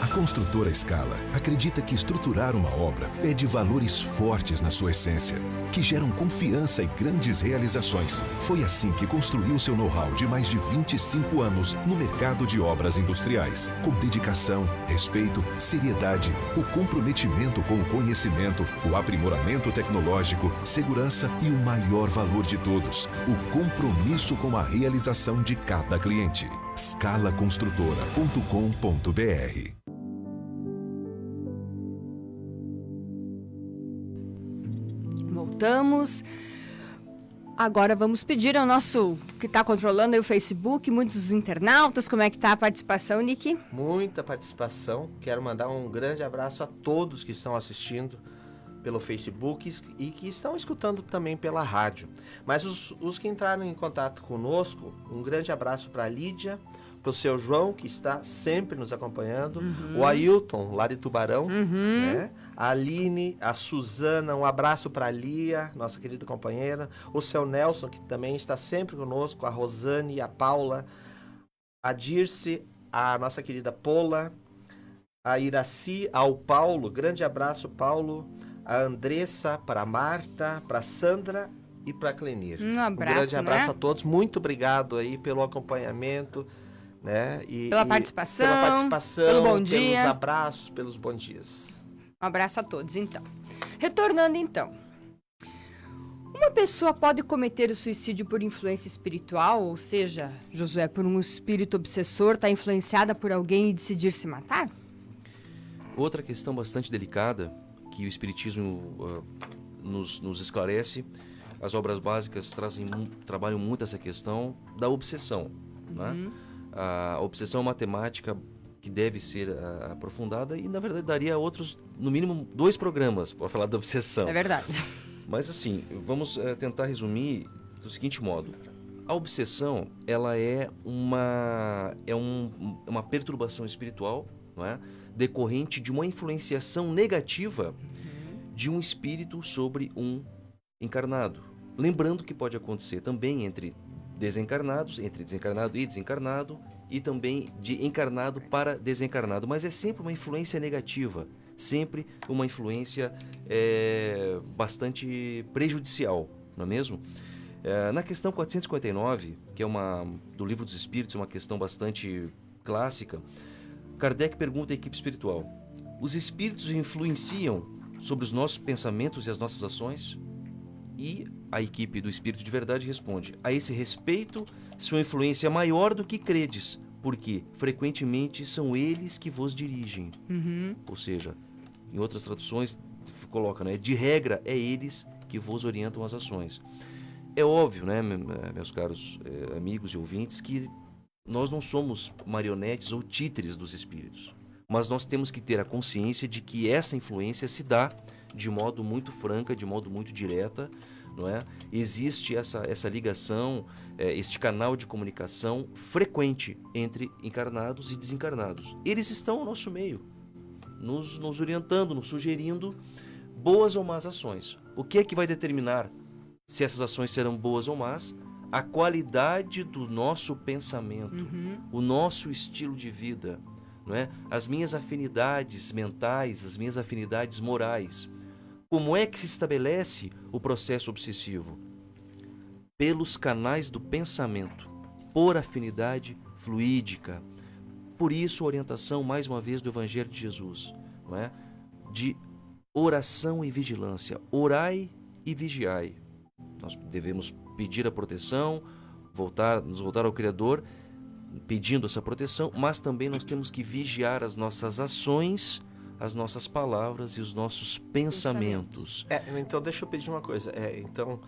A construtora Scala acredita que estruturar uma obra pede valores fortes na sua essência, que geram confiança e grandes realizações. Foi assim que construiu seu know-how de mais de 25 anos no mercado de obras industriais, com dedicação, respeito, seriedade, o comprometimento com o conhecimento, o aprimoramento tecnológico, segurança e o maior valor de todos, o compromisso com a realização de cada cliente. scalaconstrutora.com.br. Voltamos. Agora vamos pedir ao nosso, que está controlando aí o Facebook, muitos internautas, como é que está a participação, Nick? Muita participação. Quero mandar um grande abraço a todos que estão assistindo pelo Facebook e que estão escutando também pela rádio. Mas os que entraram em contato conosco, um grande abraço para a Lídia, para o seu João, que está sempre nos acompanhando, o Ailton, lá de Tubarão, né? A Aline, a Suzana, um abraço para a Lia, nossa querida companheira, o seu Nelson, que também está sempre conosco, a Rosane, a Paula, a Dirce, a nossa querida Pola, a Iraci, ao Paulo, grande abraço, Paulo, a Andressa, para a Marta, para a Sandra e para a Clenir. Um abraço, grande abraço, né? a todos, muito obrigado aí pelo acompanhamento, né? Pela participação, pelo bom dia. Pelos abraços, pelos bons dias. Um abraço a todos, então. Retornando, então. Uma pessoa pode cometer o suicídio por influência espiritual, ou seja, Josué, por um espírito obsessor, está influenciada por alguém e decidir se matar? Outra questão bastante delicada que o Espiritismo nos esclarece, as obras básicas trabalham muito essa questão da obsessão, né? A obsessão é uma temática que deve ser aprofundada e, na verdade, daria outros, no mínimo, 2 programas para falar da obsessão. É verdade. Mas, assim, vamos tentar resumir do seguinte modo. A obsessão, ela é uma perturbação espiritual, não é? Decorrente de uma influenciação negativa de um espírito sobre um encarnado. Lembrando que pode acontecer também entre desencarnados, entre desencarnado e desencarnado, e também de encarnado para desencarnado, mas é sempre uma influência negativa, sempre uma influência bastante prejudicial, não é mesmo? Na questão 459, que é do Livro dos Espíritos, uma questão bastante clássica, Kardec pergunta à equipe espiritual: os espíritos influenciam sobre os nossos pensamentos e as nossas ações? E a equipe do Espírito de Verdade responde: a esse respeito, sua influência é maior do que credes, porque frequentemente são eles que vos dirigem. Ou seja, em outras traduções coloca, né, de regra é eles que vos orientam as ações. É óbvio, né, meus caros amigos e ouvintes, que nós não somos marionetes ou títeres dos espíritos, mas nós temos que ter a consciência de que essa influência se dá de modo muito franca, de modo muito direta, não é? Existe essa ligação, este canal de comunicação frequente entre encarnados e desencarnados. Eles estão ao nosso meio, nos orientando, nos sugerindo boas ou más ações. O que é que vai determinar se essas ações serão boas ou más? A qualidade do nosso pensamento, o nosso estilo de vida, não é? As minhas afinidades mentais, as minhas afinidades morais. Como é que se estabelece o processo obsessivo? Pelos canais do pensamento, por afinidade fluídica. Por isso, a orientação, mais uma vez, do Evangelho de Jesus, não é? De oração e vigilância. Orai e vigiai. Nós devemos pedir a proteção, nos voltar ao Criador, pedindo essa proteção, mas também nós temos que vigiar as nossas ações, as nossas palavras e os nossos pensamentos. Então, deixa eu pedir uma coisa. Então,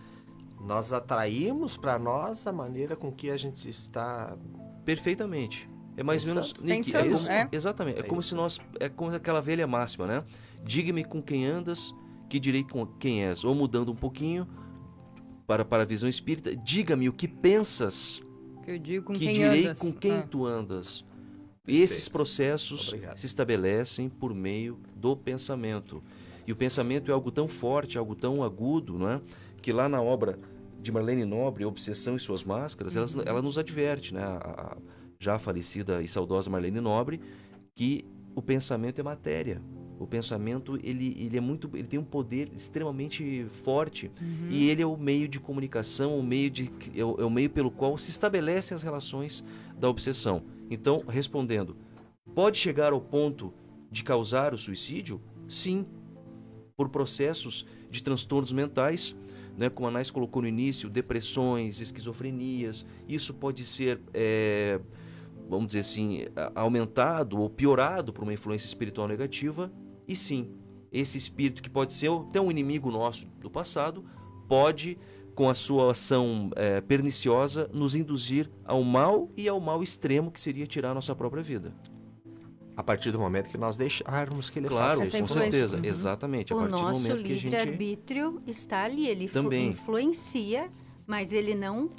nós atraímos para nós a maneira com que a gente está... Perfeitamente. É mais ou menos... Nick, exatamente. É como aquela velha máxima, né? Diga-me com quem andas, que direi com quem és. Ou mudando um pouquinho para a visão espírita, diga-me o que pensas, que eu digo com que quem direi andas. com quem tu andas. Esses processos se estabelecem por meio do pensamento. E o pensamento é algo tão forte, algo tão agudo, não é? Que lá na obra de Marlene Nobre, Obsessão e Suas Máscaras, ela nos adverte, né? A já falecida e saudosa Marlene Nobre, que o pensamento é matéria. O pensamento ele tem um poder extremamente forte e ele é o meio de comunicação, é o meio pelo qual se estabelecem as relações da obsessão. Então, respondendo, pode chegar ao ponto de causar o suicídio? Sim, por processos de transtornos mentais, né, como a Anais colocou no início, depressões, esquizofrenias. Isso pode ser, vamos dizer assim, aumentado ou piorado por uma influência espiritual negativa. E sim, esse espírito que pode ser até um inimigo nosso do passado, pode, com a sua ação perniciosa, nos induzir ao mal e ao mal extremo, que seria tirar a nossa própria vida. A partir do momento que nós deixarmos que ele faça isso. Claro, com certeza, exatamente. A partir do momento que a gente... O nosso livre-arbítrio está ali, ele influencia, mas ele não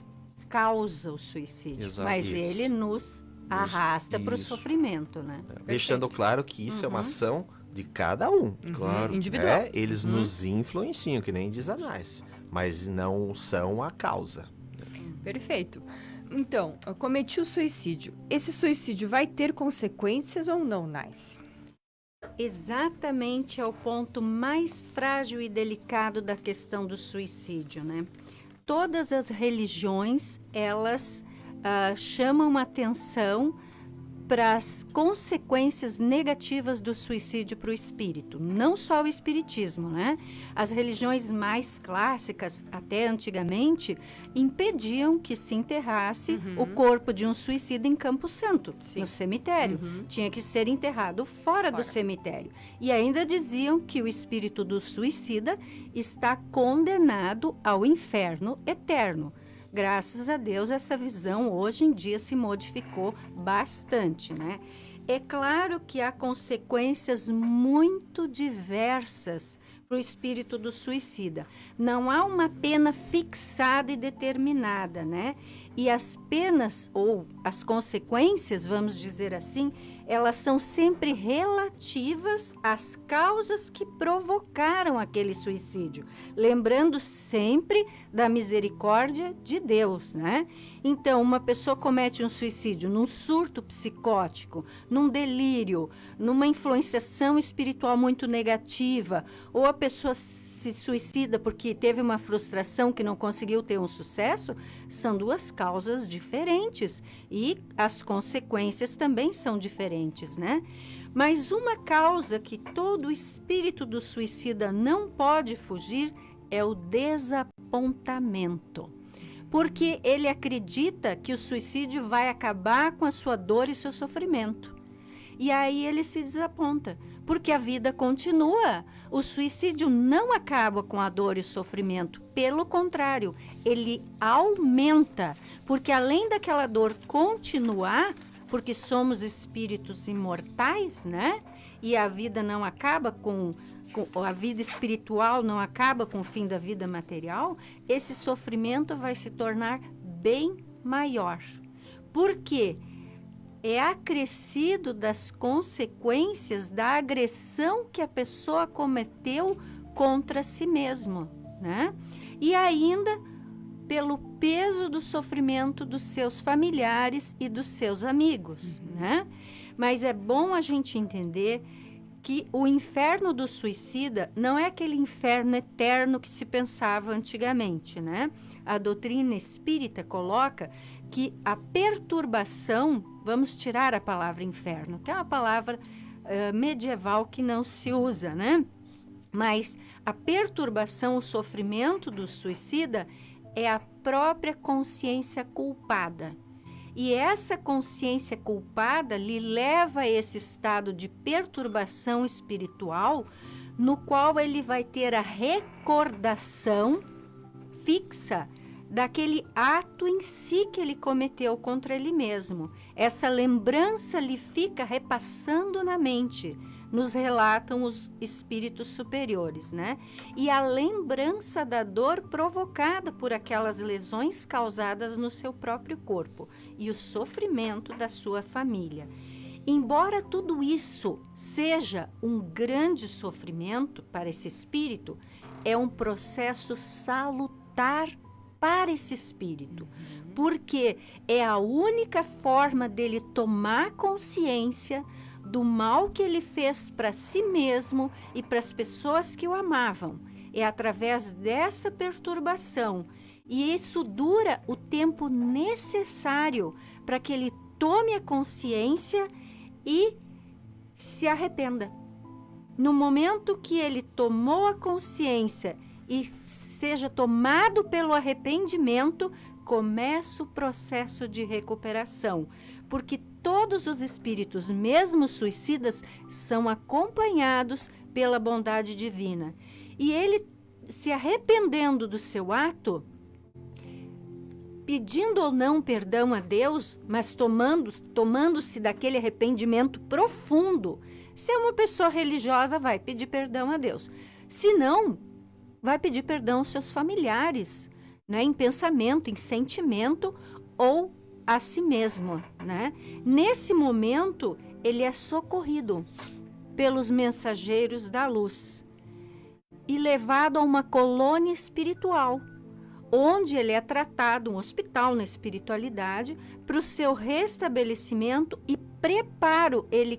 causa o suicídio. Exato. Mas ele nos arrasta para o sofrimento, né? Deixando claro que isso é uma ação de cada um. Claro. Individual. Eles nos influenciam, que nem diz Anais, mas não são a causa. Perfeito. Então, eu cometi o suicídio. Esse suicídio vai ter consequências ou não, Nice? Exatamente é o ponto mais frágil e delicado da questão do suicídio, né? Todas as religiões, elas chamam atenção para as consequências negativas do suicídio para o espírito. Não só o espiritismo, né? As religiões mais clássicas, até antigamente, impediam que se enterrasse o corpo de um suicida em Campo Santo, no cemitério. Tinha que ser enterrado fora do cemitério. E ainda diziam que o espírito do suicida está condenado ao inferno eterno. Graças a Deus, essa visão hoje em dia se modificou bastante, né? É claro que há consequências muito diversas para o espírito do suicida. Não há uma pena fixada e determinada, né? E as penas, ou as consequências, vamos dizer assim, elas são sempre relativas às causas que provocaram aquele suicídio. Lembrando sempre da misericórdia de Deus, né? Então, uma pessoa comete um suicídio num surto psicótico, num delírio, numa influenciação espiritual muito negativa, ou a pessoa se suicida porque teve uma frustração que não conseguiu ter um sucesso, são duas causas diferentes e as consequências também são diferentes, né? Mas uma causa que todo espírito do suicida não pode fugir é o desapontamento. Porque ele acredita que o suicídio vai acabar com a sua dor e seu sofrimento. E aí ele se desaponta, porque a vida continua. O suicídio não acaba com a dor e o sofrimento. Pelo contrário, ele aumenta. Porque além daquela dor continuar, porque somos espíritos imortais, né? E a vida não acaba a vida espiritual não acaba com o fim da vida material, esse sofrimento vai se tornar bem maior. Por quê? É acrescido das consequências da agressão que a pessoa cometeu contra si mesmo, né? E ainda pelo peso do sofrimento dos seus familiares e dos seus amigos, né? Mas é bom a gente entender que o inferno do suicida não é aquele inferno eterno que se pensava antigamente, né? A doutrina espírita coloca que a perturbação, vamos tirar a palavra inferno, que é uma palavra medieval que não se usa, né? Mas a perturbação, o sofrimento do suicida é a própria consciência culpada. E essa consciência culpada lhe leva a esse estado de perturbação espiritual, no qual ele vai ter a recordação fixa daquele ato em si que ele cometeu contra ele mesmo. Essa lembrança lhe fica repassando na mente, nos relatam os espíritos superiores, né? E a lembrança da dor provocada por aquelas lesões causadas no seu próprio corpo e o sofrimento da sua família. Embora tudo isso seja um grande sofrimento para esse espírito, é um processo salutar para esse espírito, porque é a única forma dele tomar consciência do mal que ele fez para si mesmo e para as pessoas que o amavam. É através dessa perturbação. E isso dura o tempo necessário para que ele tome a consciência e se arrependa. No momento que ele tomou a consciência e seja tomado pelo arrependimento, começa o processo de recuperação, porque todos os espíritos, mesmo suicidas, são acompanhados pela bondade divina. E ele, se arrependendo do seu ato, pedindo ou não perdão a Deus, mas tomando-se daquele arrependimento profundo, se é uma pessoa religiosa, vai pedir perdão a Deus. Se não, vai pedir perdão aos seus familiares, né, em pensamento, em sentimento ou a si mesmo, né? Nesse momento, ele é socorrido pelos mensageiros da luz e levado a uma colônia espiritual, onde ele é tratado, um hospital na espiritualidade, para o seu restabelecimento e preparo. Ele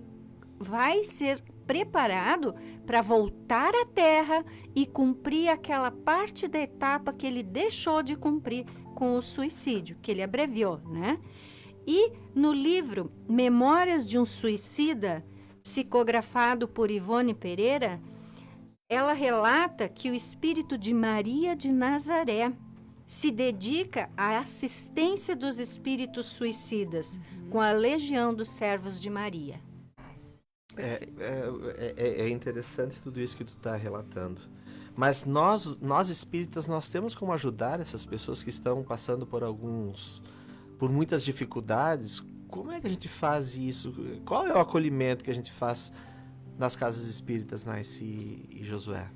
vai ser preparado para voltar à Terra e cumprir aquela parte da etapa que ele deixou de cumprir com o suicídio, que ele abreviou, né? E no livro Memórias de um Suicida, psicografado por Ivone Pereira, ela relata que o espírito de Maria de Nazaré se dedica à assistência dos espíritos suicidas com a Legião dos Servos de Maria. É interessante tudo isso que tu está relatando. Mas nós espíritas, nós temos como ajudar essas pessoas que estão passando por muitas dificuldades. Como é que a gente faz isso? Qual é o acolhimento que a gente faz nas casas espíritas, Naice e Josué?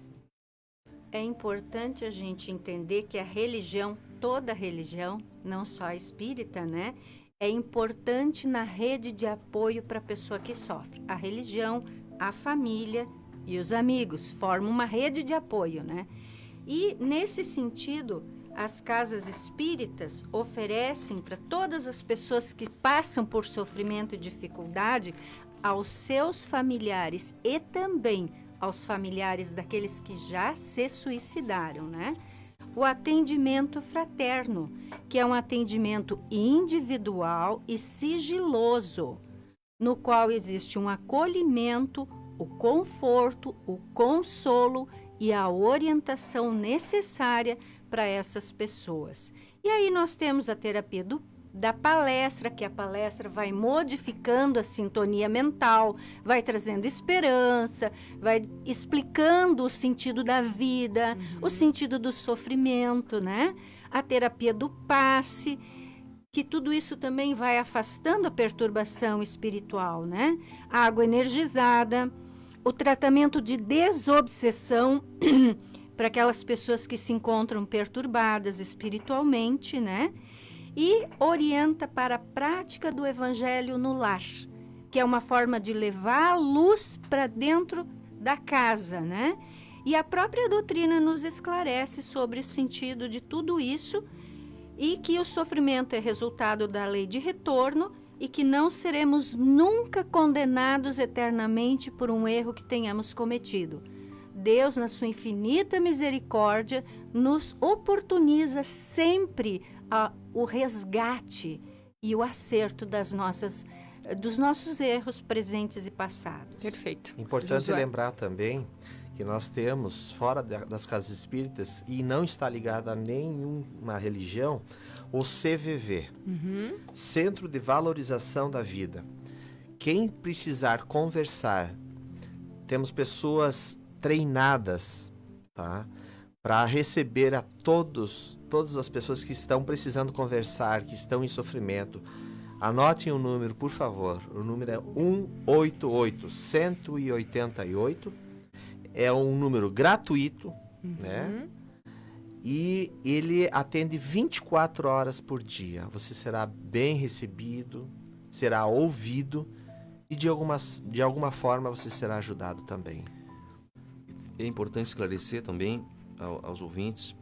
É importante a gente entender que a religião, toda religião, não só a espírita, né? É importante na rede de apoio para a pessoa que sofre. A religião, a família e os amigos formam uma rede de apoio, né? E, nesse sentido, as casas espíritas oferecem para todas as pessoas que passam por sofrimento e dificuldade, aos seus familiares e também aos familiares daqueles que já se suicidaram, né? O atendimento fraterno, que é um atendimento individual e sigiloso, no qual existe um acolhimento, o conforto, o consolo e a orientação necessária para essas pessoas. E aí nós temos a terapia da palestra, que a palestra vai modificando a sintonia mental, vai trazendo esperança, vai explicando o sentido da vida, o sentido do sofrimento, né? A terapia do passe, que tudo isso também vai afastando a perturbação espiritual, né? A água energizada, o tratamento de desobsessão para aquelas pessoas que se encontram perturbadas espiritualmente, né? E orienta para a prática do evangelho no lar, que é uma forma de levar a luz para dentro da casa, né? E a própria doutrina nos esclarece sobre o sentido de tudo isso e que o sofrimento é resultado da lei de retorno e que não seremos nunca condenados eternamente por um erro que tenhamos cometido. Deus, na sua infinita misericórdia, nos oportuniza sempre o resgate e o acerto dos nossos erros presentes e passados. Perfeito. Importante Josué. lembrar também que nós temos, fora das casas espíritas, e não está ligado a nenhuma religião, o CVV, Centro de Valorização da Vida. Quem precisar conversar, temos pessoas treinadas, tá? Para receber a todas as pessoas que estão precisando conversar, que estão em sofrimento. Anotem o número, por favor. O número é 188. É um número gratuito, né? E ele atende 24 horas por dia. Você será bem recebido, será ouvido e de alguma forma você será ajudado também. É importante esclarecer também aos ouvintes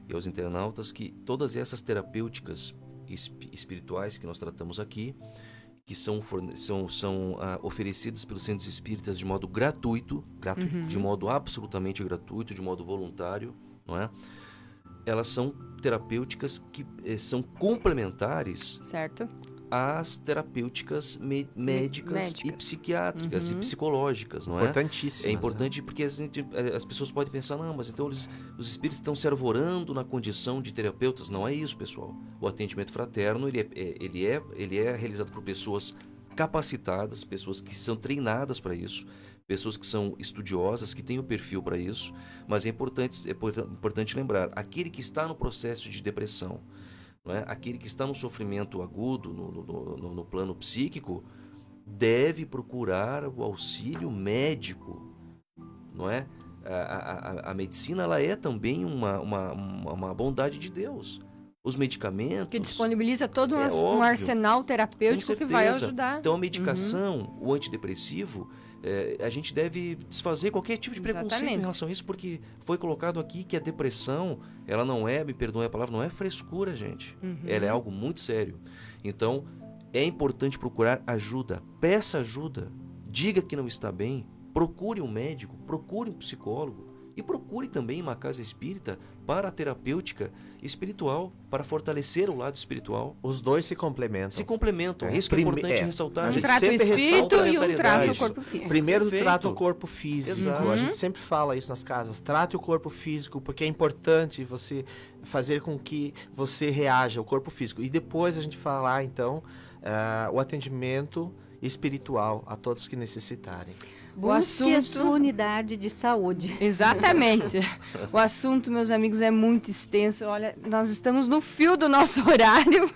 e aos internautas que todas essas terapêuticas espirituais que nós tratamos aqui, que são oferecidas pelos centros espíritas de modo gratuito, de modo absolutamente gratuito, de modo voluntário, não é? Elas são terapêuticas que são complementares, Certo. às terapêuticas médicas e psiquiátricas e psicológicas, não é? Importantíssimas. É importante porque as pessoas podem pensar, não, mas então os espíritos estão se arvorando na condição de terapeutas. Não é isso, pessoal. O atendimento fraterno ele é realizado por pessoas capacitadas, pessoas que são treinadas para isso, pessoas que são estudiosas, que têm o perfil para isso, mas é importante lembrar, aquele que está no processo de depressão, não é? Aquele que está no sofrimento agudo, no plano psíquico, deve procurar o auxílio médico, não é? A medicina ela é também uma bondade de Deus. Os medicamentos... Que disponibiliza todo um óbvio, arsenal terapêutico que vai ajudar. Então a medicação, o antidepressivo, a gente deve desfazer qualquer tipo de preconceito em relação a isso, porque foi colocado aqui que a depressão, ela não é, me perdoem a palavra, não é frescura, gente. Ela é algo muito sério. Então, é importante procurar ajuda, peça ajuda, diga que não está bem, procure um médico, procure um psicólogo e procure também uma casa espírita para a terapêutica espiritual, para fortalecer o lado espiritual. Os dois se complementam. Se complementam, isso que é importante ressaltar. Um trata o espírito e um trata o corpo físico. Primeiro trata o corpo físico. Exato. A gente sempre fala isso nas casas. Trate o corpo físico, porque é importante você fazer com que você reaja ao corpo físico. E depois a gente falar, então, o atendimento espiritual a todos que necessitarem. Busque a sua unidade de saúde. Exatamente. O assunto, meus amigos, é muito extenso. Olha, nós estamos no fio do nosso horário.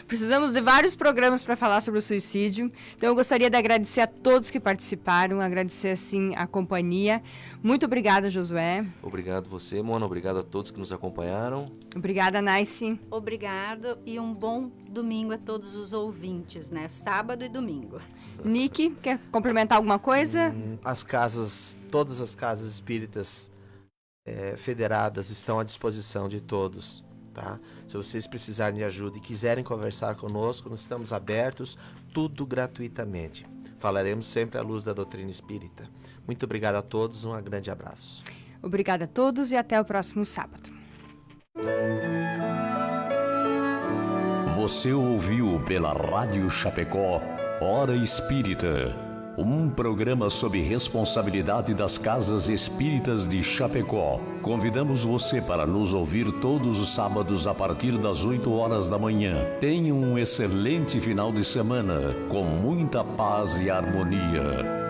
Precisamos de vários programas para falar sobre o suicídio. Então, eu gostaria de agradecer a todos que participaram, agradecer, assim, a companhia. Muito obrigada, Josué. Obrigado você, Mona. Obrigado a todos que nos acompanharam. Obrigada, Naice. Obrigada e um bom domingo a todos os ouvintes, né? Sábado e domingo. Nick, quer complementar alguma coisa? Todas as casas espíritas federadas estão à disposição de todos, tá? Se vocês precisarem de ajuda e quiserem conversar conosco, nós estamos abertos, tudo gratuitamente. falaremos sempre à luz da doutrina espírita. Muito obrigado a todos, um grande abraço. Obrigada a todos e até o próximo sábado. Você ouviu pela Rádio Chapecó Hora Espírita, um programa sob responsabilidade das Casas Espíritas de Chapecó. Convidamos você para nos ouvir todos os sábados a partir das 8 horas da manhã. Tenha um excelente final de semana, com muita paz e harmonia.